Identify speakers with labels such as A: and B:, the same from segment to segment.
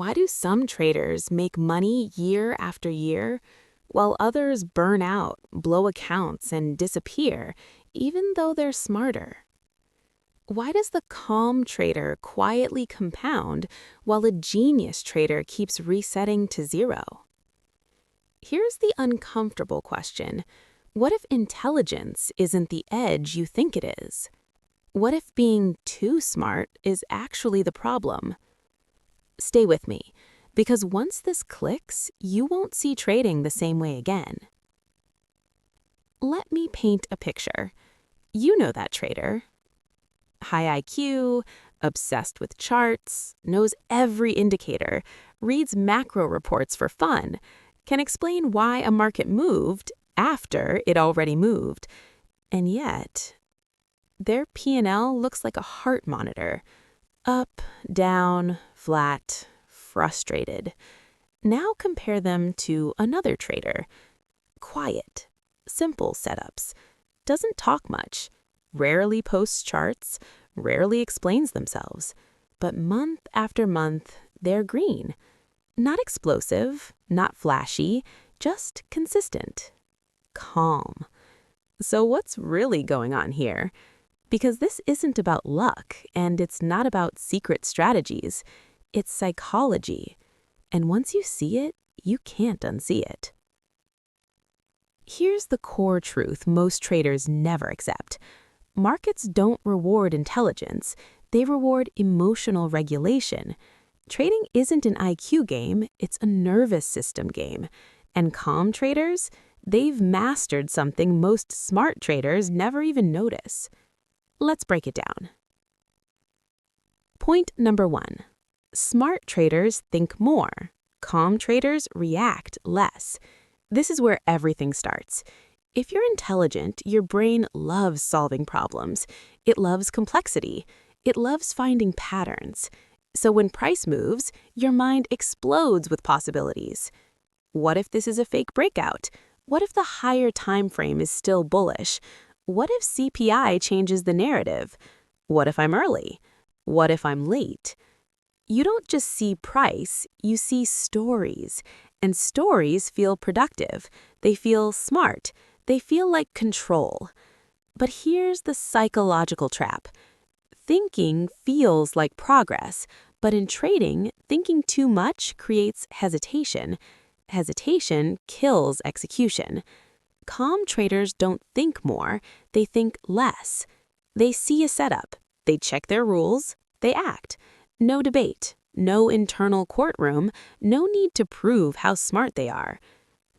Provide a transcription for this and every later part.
A: Why do some traders make money year after year, while others burn out, blow accounts, and disappear, even though they're smarter? Why does the calm trader quietly compound while a genius trader keeps resetting to zero? Here's the uncomfortable question. What if intelligence isn't the edge you think it is? What if being too smart is actually the problem? Stay with me, because once this clicks, you won't see trading the same way again. Let me paint a picture. You know that trader. High IQ, obsessed with charts, knows every indicator, reads macro reports for fun, can explain why a market moved after it already moved. And yet, their P&L looks like a heart monitor. Up, down, flat, frustrated. Now compare them to another trader. Quiet, simple setups. Doesn't talk much. Rarely posts charts. Rarely explains themselves. But month after month, they're green. Not explosive, not flashy, just consistent. Calm. So what's really going on here? Because this isn't about luck, and it's not about secret strategies. It's psychology. And once you see it, you can't unsee it. Here's the core truth most traders never accept. Markets don't reward intelligence. They reward emotional regulation. Trading isn't an IQ game, it's a nervous system game. And calm traders, they've mastered something most smart traders never even notice. Let's break it down. Point number 1. Smart traders think more. Calm traders react less. This is where everything starts. If you're intelligent, your brain loves solving problems. It loves complexity. It loves finding patterns. So when price moves, your mind explodes with possibilities. What if this is a fake breakout? What if the higher time frame is still bullish? What if CPI changes the narrative? What if I'm early? What if I'm late? You don't just see price, you see stories. And stories feel productive. They feel smart. They feel like control. But here's the psychological trap. Thinking feels like progress, but in trading, thinking too much creates hesitation. Hesitation kills execution. Calm traders don't think more, they think less. They see a setup, they check their rules, they act. No debate, no internal courtroom, no need to prove how smart they are.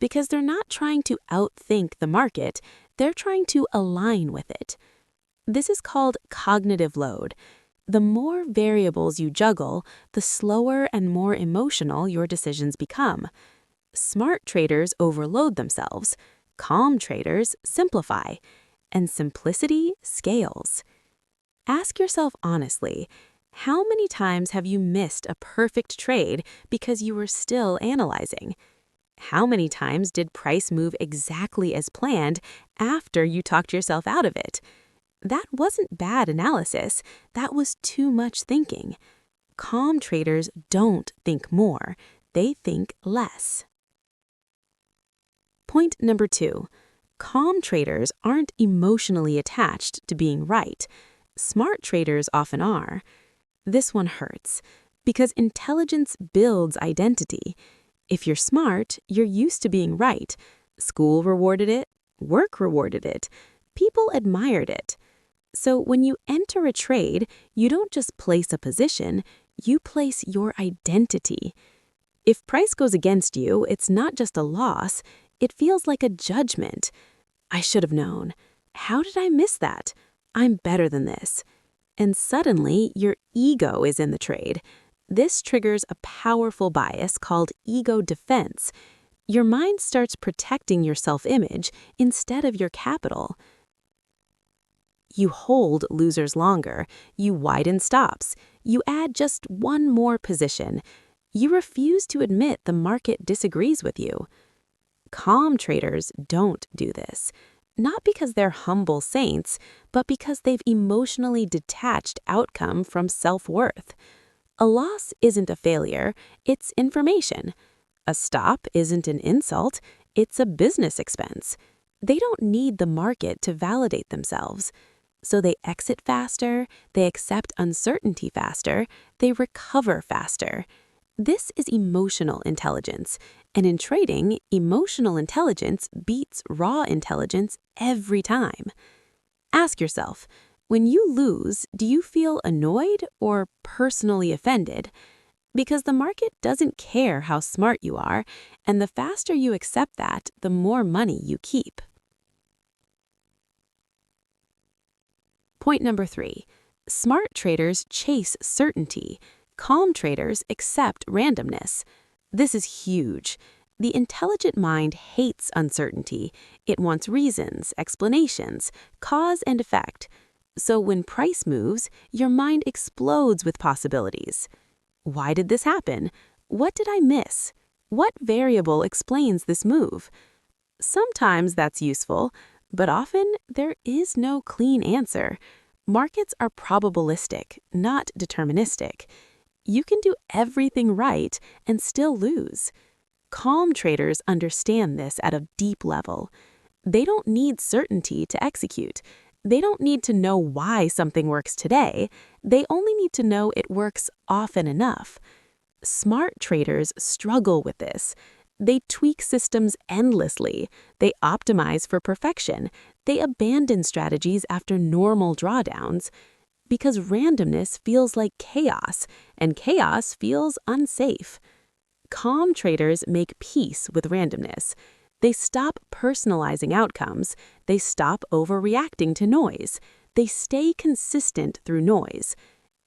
A: Because they're not trying to outthink the market, they're trying to align with it. This is called cognitive load. The more variables you juggle, the slower and more emotional your decisions become. Smart traders overload themselves. Calm traders simplify, and simplicity scales. Ask yourself honestly, how many times have you missed a perfect trade because you were still analyzing? How many times did price move exactly as planned after you talked yourself out of it? That wasn't bad analysis, that was too much thinking. Calm traders don't think more, they think less. Point number 2. Calm traders aren't emotionally attached to being right. Smart traders often are. This one hurts, because intelligence builds identity. If you're smart, you're used to being right. School rewarded it, work rewarded it, people admired it. So when you enter a trade, you don't just place a position, you place your identity. If price goes against you, it's not just a loss, it feels like a judgment. I should have known. How did I miss that? I'm better than this. And suddenly, your ego is in the trade. This triggers a powerful bias called ego defense. Your mind starts protecting your self-image instead of your capital. You hold losers longer. You widen stops. You add just one more position. You refuse to admit the market disagrees with you. Calm traders don't do this, not because they're humble saints, but because they've emotionally detached outcome from self-worth. A loss isn't a failure, it's information. A stop isn't an insult, it's a business expense. They don't need the market to validate themselves. So they exit faster, they accept uncertainty faster, they recover faster. This is emotional intelligence, and in trading, emotional intelligence beats raw intelligence every time. Ask yourself, when you lose, do you feel annoyed or personally offended? Because the market doesn't care how smart you are, and the faster you accept that, the more money you keep. Point number 3. Smart traders chase certainty. Calm traders accept randomness. This is huge. The intelligent mind hates uncertainty. It wants reasons, explanations, cause and effect. So when price moves, your mind explodes with possibilities. Why did this happen? What did I miss? What variable explains this move? Sometimes that's useful, but often there is no clean answer. Markets are probabilistic, not deterministic. You can do everything right and still lose. Calm traders understand this at a deep level. They don't need certainty to execute. They don't need to know why something works today. They only need to know it works often enough. Smart traders struggle with this. They tweak systems endlessly. They optimize for perfection. They abandon strategies after normal drawdowns. Because randomness feels like chaos, and chaos feels unsafe. Calm traders make peace with randomness. They stop personalizing outcomes. They stop overreacting to noise. They stay consistent through noise.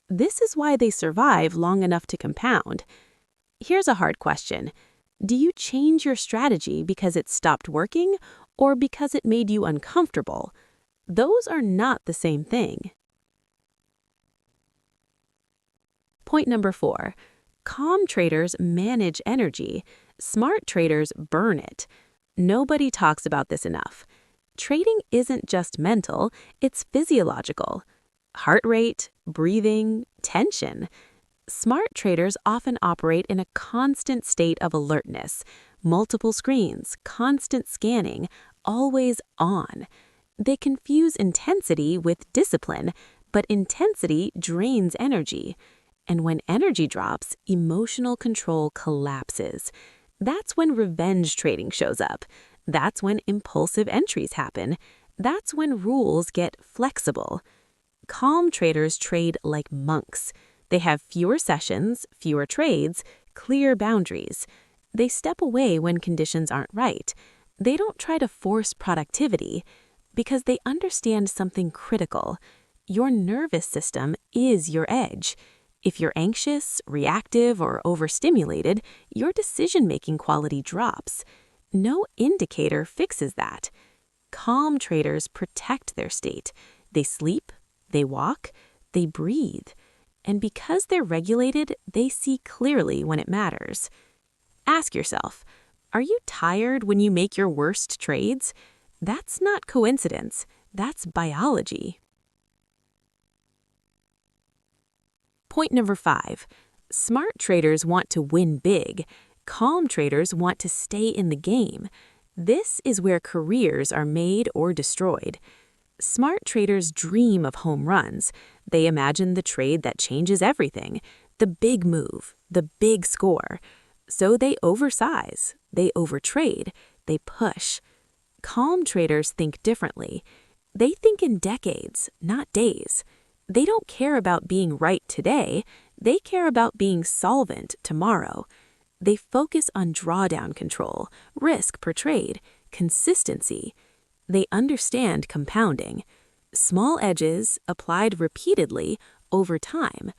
A: This is why they survive long enough to compound. Here's a hard question. Do you change your strategy because it stopped working or because it made you uncomfortable? Those are not the same thing. Point number 4. Calm traders manage energy. Smart traders burn it. Nobody talks about this enough. Trading isn't just mental, it's physiological. Heart rate, breathing, tension. Smart traders often operate in a constant state of alertness, multiple screens, constant scanning, always on. They confuse intensity with discipline, but intensity drains energy. And when energy drops, emotional control collapses. That's when revenge trading shows up. That's when impulsive entries happen. That's when rules get flexible. Calm traders trade like monks. They have fewer sessions, fewer trades, clear boundaries. They step away when conditions aren't right. They don't try to force productivity because they understand something critical. Your nervous system is your edge. If you're anxious, reactive, or overstimulated, your decision-making quality drops. No indicator fixes that. Calm traders protect their state. They sleep, they walk, they breathe. And because they're regulated, they see clearly when it matters. Ask yourself, are you tired when you make your worst trades? That's not coincidence. That's biology. Point number 5. Smart traders want to win big. Calm traders want to stay in the game. This is where careers are made or destroyed. Smart traders dream of home runs. They imagine the trade that changes everything, the big move, the big score. So they oversize, they overtrade, they push. Calm traders think differently. They think in decades, not days. They don't care about being right today. They care about being solvent tomorrow. They focus on drawdown control, risk per trade, consistency. They understand compounding. Small edges applied repeatedly over time.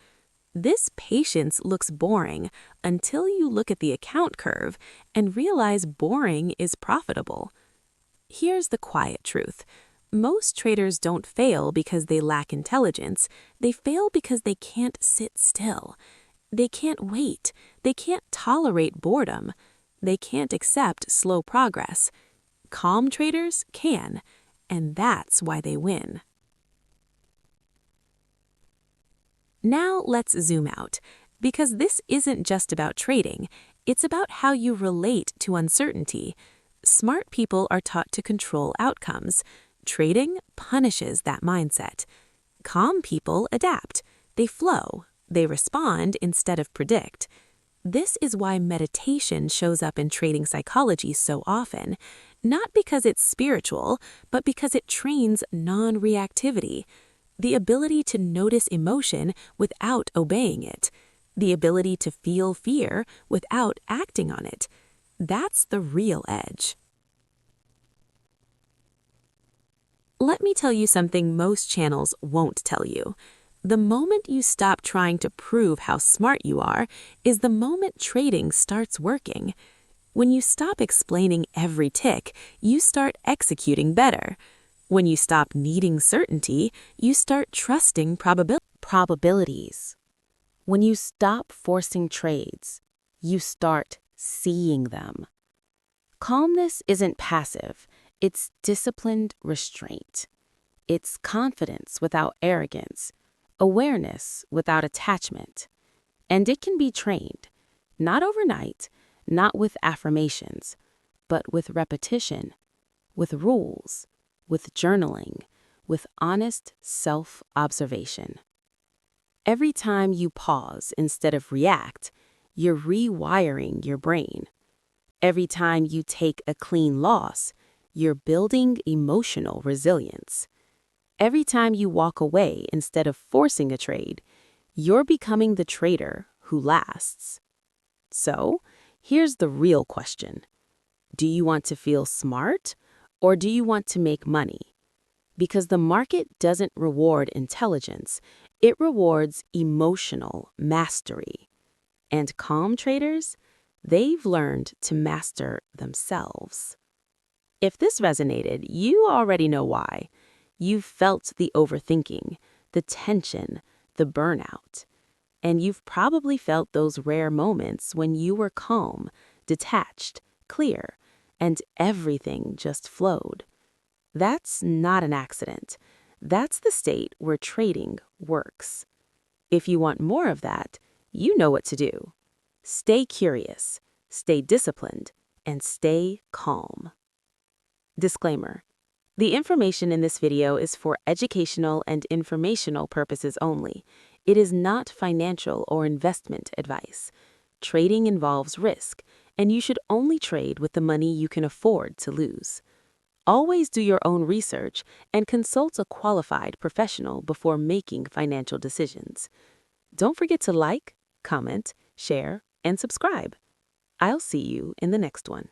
A: This patience looks boring until you look at the account curve and realize boring is profitable. Here's the quiet truth. Most traders don't fail because they lack intelligence. They fail because they can't sit still. They can't wait. They can't tolerate boredom. They can't accept slow progress. Calm traders can, and that's why they win. Now let's zoom out. Because this isn't just about trading, it's about how you relate to uncertainty. Smart people are taught to control outcomes. Trading punishes that mindset. Calm people adapt. They flow. They respond instead of predict. This is why meditation shows up in trading psychology so often, not because it's spiritual, but because it trains non-reactivity, the ability to notice emotion without obeying it, the ability to feel fear without acting on it. That's the real edge. Let me tell you something most channels won't tell you. The moment you stop trying to prove how smart you are is the moment trading starts working. When you stop explaining every tick, you start executing better. When you stop needing certainty, you start trusting probabilities. When you stop forcing trades, you start seeing them. Calmness isn't passive, it's disciplined restraint. It's confidence without arrogance, awareness without attachment. And it can be trained, not overnight, not with affirmations, but with repetition, with rules, with journaling, with honest self-observation. Every time you pause instead of react, you're rewiring your brain. Every time you take a clean loss, you're building emotional resilience. Every time you walk away instead of forcing a trade, you're becoming the trader who lasts. So, here's the real question. Do you want to feel smart, or do you want to make money? Because the market doesn't reward intelligence, it rewards emotional mastery. And calm traders, they've learned to master themselves. If this resonated, you already know why. You've felt the overthinking, the tension, the burnout. And you've probably felt those rare moments when you were calm, detached, clear, and everything just flowed. That's not an accident. That's the state where trading works. If you want more of that, you know what to do. Stay curious, stay disciplined, and stay calm. Disclaimer. The information in this video is for educational and informational purposes only. It is not financial or investment advice. Trading involves risk, and you should only trade with the money you can afford to lose. Always do your own research and consult a qualified professional before making financial decisions. Don't forget to like, comment, share, and subscribe. I'll see you in the next one.